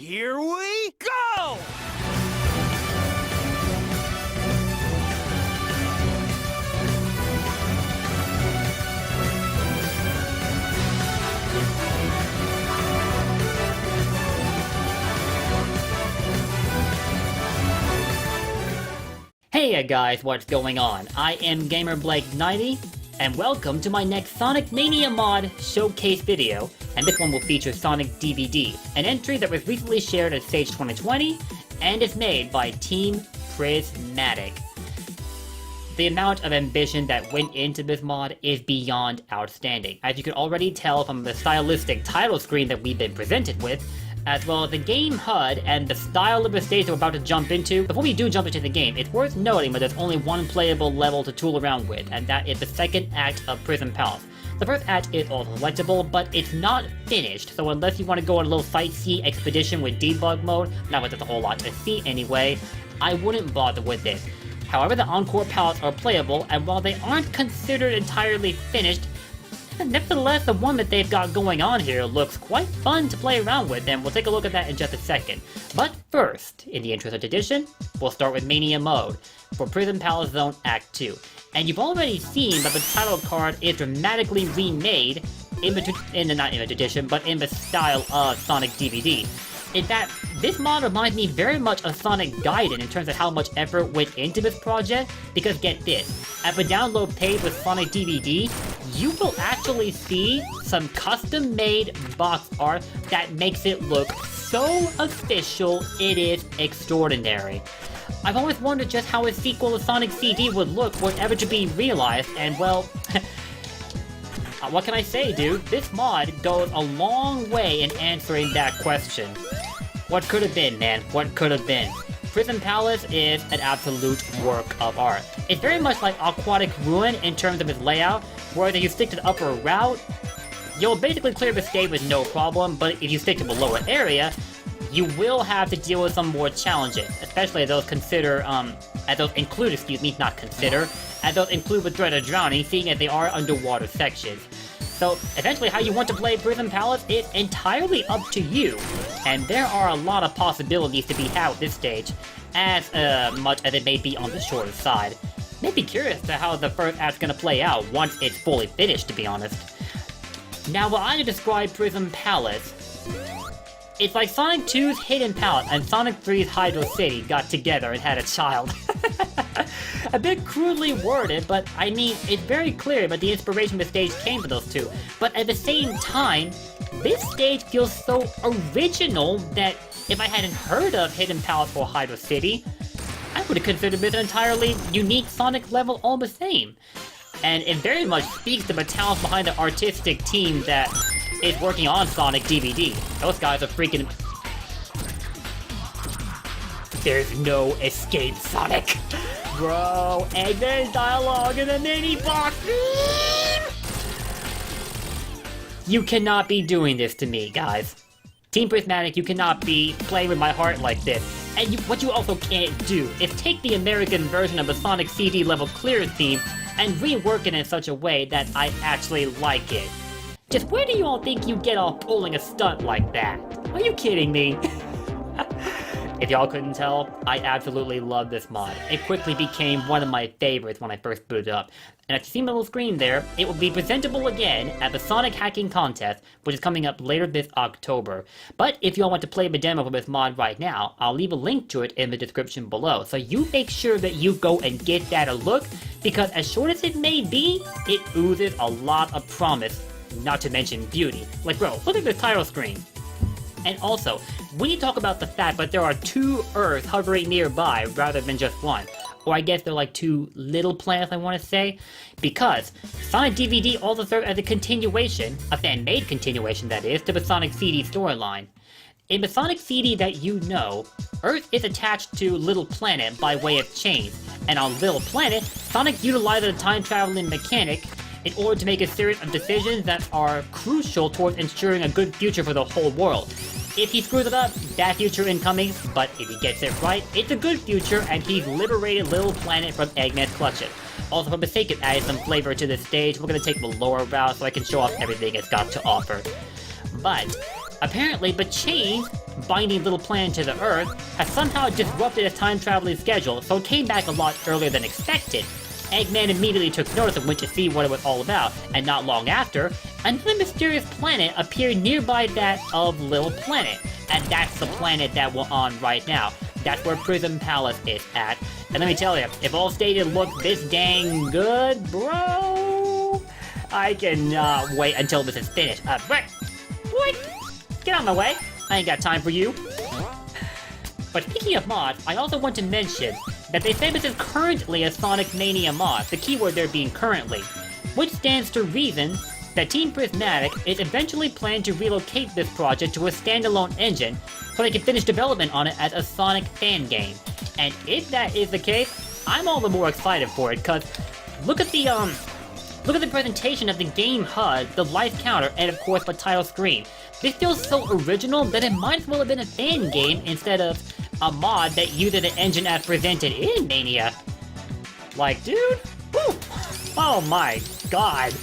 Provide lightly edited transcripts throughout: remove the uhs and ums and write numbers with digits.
Here we go! Hey guys, what's going on? I am GamerBlake90, and welcome to my next Sonic Mania mod showcase video, and this one will feature Sonic DVD, an entry that was recently shared at Stage 2020, and is made by Team Prismatic. The amount of ambition that went into this mod is beyond outstanding, as you can already tell from the stylistic title screen that we've been presented with, as well as the game HUD and the style of the stage that we're about to jump into. Before we do jump into the game, it's worth noting that there's only one playable level to tool around with, and that is the second act of Prison Palace. The first act is also selectable, but it's not finished, so unless you want to go on a little sightsee expedition with debug mode, not that there's a whole lot to see anyway, I wouldn't bother with it. However, the Encore palettes are playable, and while they aren't considered entirely finished, nevertheless, the one that they've got going on here looks quite fun to play around with, and we'll take a look at that in just a second. But first, in the interest of tradition, we'll start with Mania mode for Prison Palace Zone Act 2. And you've already seen that the title card is dramatically remade not in edition, but in the style of Sonic DVD. In fact, this mod reminds me very much of Sonic Gaiden in terms of how much effort went into this project, because get this, at the download page with Sonic DVD, you will actually see some custom-made box art that makes it look so official, it is extraordinary. I've always wondered just how a sequel to Sonic CD would look were it ever to be realized, and well, what can I say, dude? This mod goes a long way in answering that question. What could have been, man? What could have been? Prison Palace is an absolute work of art. It's very much like Aquatic Ruin in terms of its layout, where if you stick to the upper route, you'll basically clear the stage with no problem, but if you stick to the lower area, you will have to deal with some more challenges, especially as those include the threat of drowning, seeing as they are underwater sections. So, essentially how you want to play Prison Palace is entirely up to you, and there are a lot of possibilities to be had with this stage, as much as it may be on the shorter side. May be curious to how the first act's gonna play out once it's fully finished, to be honest. Now, while I describe Prison Palace, it's like Sonic 2's Hidden Palace and Sonic 3's Hydro City got together and had a child. A bit crudely worded, but I mean, it's very clear that the inspiration of the stage came from those two. But at the same time, this stage feels so original that if I hadn't heard of Hidden Palace or Hydro City, I would have considered this an entirely unique Sonic level all the same. And it very much speaks to the talent behind the artistic team that is working on Sonic DVD. Those guys are freaking... There's no escape, Sonic! Bro, Eggman's dialogue in the mini box! You cannot be doing this to me, guys. Team Prismatic, you cannot be playing with my heart like this. And what you also can't do is take the American version of the Sonic CD level clear theme and rework it in such a way that I actually like it. Just where do you all think you get off pulling a stunt like that? Are you kidding me? If y'all couldn't tell, I absolutely love this mod. It quickly became one of my favorites when I first booted it up. And as you see on the little screen there, it will be presentable again at the Sonic Hacking Contest, which is coming up later this October. But if y'all want to play the demo for this mod right now, I'll leave a link to it in the description below. So you make sure that you go and get that a look, because as short as it may be, it oozes a lot of promise, not to mention beauty. Like bro, look at the title screen. And also, when you talk about the fact that there are two Earths hovering nearby rather than just one, or I guess they're like two little planets I want to say, because Sonic DVD also serves as a continuation, a fan-made continuation that is, to the Sonic CD storyline. In the Sonic CD that you know, Earth is attached to Little Planet by way of chains, and on Little Planet, Sonic utilizes a time-traveling mechanic in order to make a series of decisions that are crucial towards ensuring a good future for the whole world. If he screws it up, bad future incoming, but if he gets it right, it's a good future and he's liberated Little Planet from Eggman's clutches. Also, for the sake of adding some flavor to this stage, we're gonna take the lower route so I can show off everything it's got to offer. But apparently the chains binding little planet to the Earth, has somehow disrupted its time-traveling schedule, so it came back a lot earlier than expected. Eggman immediately took notice and went to see what it was all about, and not long after, another mysterious planet appeared nearby that of Little Planet, and that's the planet that we're on right now. That's where Prism Palace is at. And let me tell you, if all stated look this dang good, bro, I cannot wait until this is finished. What? Get out of my way. I ain't got time for you. But speaking of mods, I also want to mention that they say this is currently a Sonic Mania mod, the keyword there being currently, which stands to reason that Team Prismatic is eventually planning to relocate this project to a standalone engine so they can finish development on it as a Sonic fan game. And if that is the case, I'm all the more excited for it, cause look at the presentation of the game HUD, the life counter, and of course the title screen. This feels so original that it might as well have been a fan game instead of a mod that uses the engine as presented in Mania. Like, dude, woo, oh my god.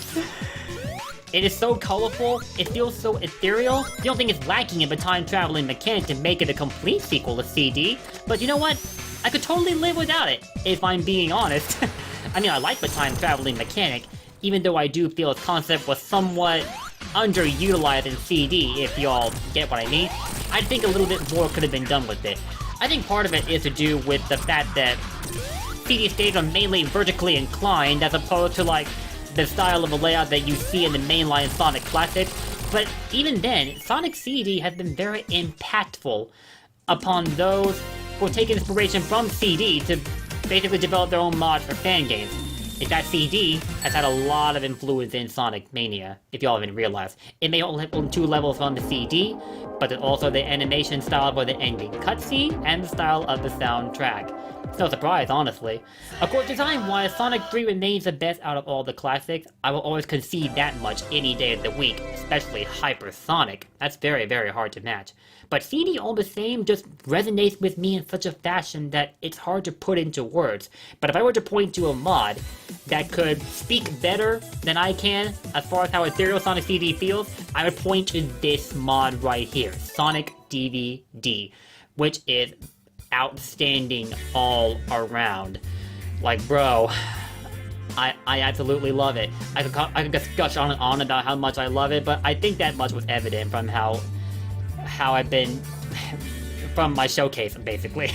It is so colorful, it feels so ethereal. The only thing is lacking in the time-traveling mechanic to make it a complete sequel to CD, but you know what? I could totally live without it, if I'm being honest. I mean, I like the time-traveling mechanic, even though I do feel its concept was somewhat underutilized in CD, if y'all get what I mean. I think a little bit more could have been done with it. I think part of it is to do with the fact that CD stages are mainly vertically inclined as opposed to like the style of a layout that you see in the mainline Sonic classics. But even then, Sonic CD has been very impactful upon those who take inspiration from CD to basically develop their own mods for fan games. In fact, CD has had a lot of influence in Sonic Mania, if y'all haven't realized. It may only have 2 levels on the CD, but it's also the animation style for the ending cutscene and the style of the soundtrack. It's no surprise, honestly. Of course, design-wise, Sonic 3 remains the best out of all the classics. I will always concede that much any day of the week, especially Hypersonic. That's very, very hard to match. But CD all the same just resonates with me in such a fashion that it's hard to put into words. But if I were to point to a mod that could speak better than I can as far as how ethereal Sonic CD feels, I would point to this mod right here, Sonic DVD, which is outstanding all around. Like, bro, I absolutely love it. I could gush on and on about how much I love it, but I think that much was evident from how I've been from my showcase, basically.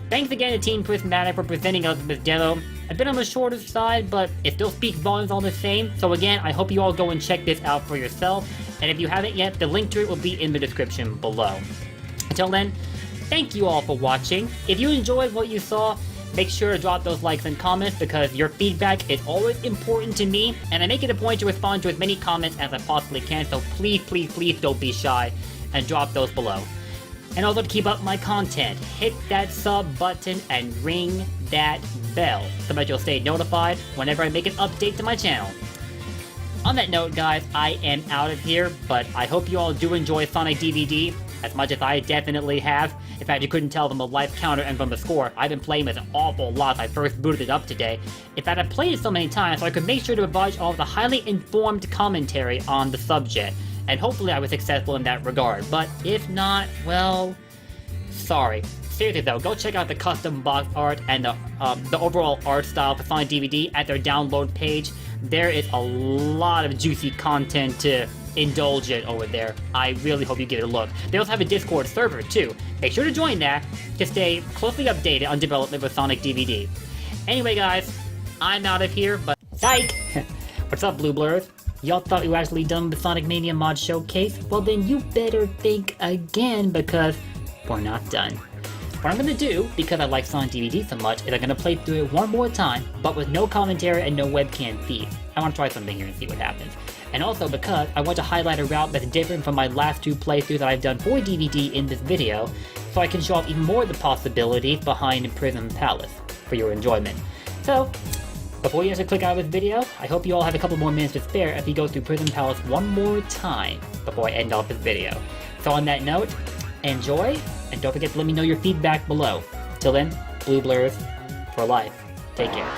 Thanks again to Team Prismatic for presenting us with this demo. A bit on the shorter side, but it still speaks volumes all the same. So again, I hope you all go and check this out for yourself. And if you haven't yet, the link to it will be in the description below. Until then, thank you all for watching. If you enjoyed what you saw, make sure to drop those likes and comments because your feedback is always important to me, and I make it a point to respond to as many comments as I possibly can, so please, please, please don't be shy and drop those below. And also to keep up my content, hit that sub button and ring that bell so that you'll stay notified whenever I make an update to my channel. On that note, guys, I am out of here, but I hope you all do enjoy Sonic DVD as much as I definitely have. In fact, you couldn't tell from the life counter and from the score. I've been playing this an awful lot since I first booted it up today. In fact, I've played it so many times so I could make sure to provide all the highly informed commentary on the subject. And hopefully I was successful in that regard. But if not, well, sorry. Seriously though, go check out the custom box art and the overall art style for Sonic DVD at their download page. There is a lot of juicy content to indulge in over there. I really hope you give it a look. They also have a Discord server too. Make sure to join that to stay closely updated on development with Sonic DVD. Anyway guys, I'm out of here, but psych! What's up, Blue Blurs? Y'all thought we were actually done with Sonic Mania Mod Showcase? Well then you better think again because we're not done. What I'm gonna do, because I like Sonic DVD so much, is I'm gonna play through it one more time, but with no commentary and no webcam feed. I wanna try something here and see what happens. And also because I want to highlight a route that's different from my last 2 playthroughs that I've done for DVD in this video, so I can show off even more of the possibilities behind Prism Palace for your enjoyment. So, before you actually click out of this video, I hope you all have a couple more minutes to spare as we go through Prism Palace one more time before I end off this video. So on that note, enjoy, and don't forget to let me know your feedback below. Till then, Blue Blurs for life. Take care.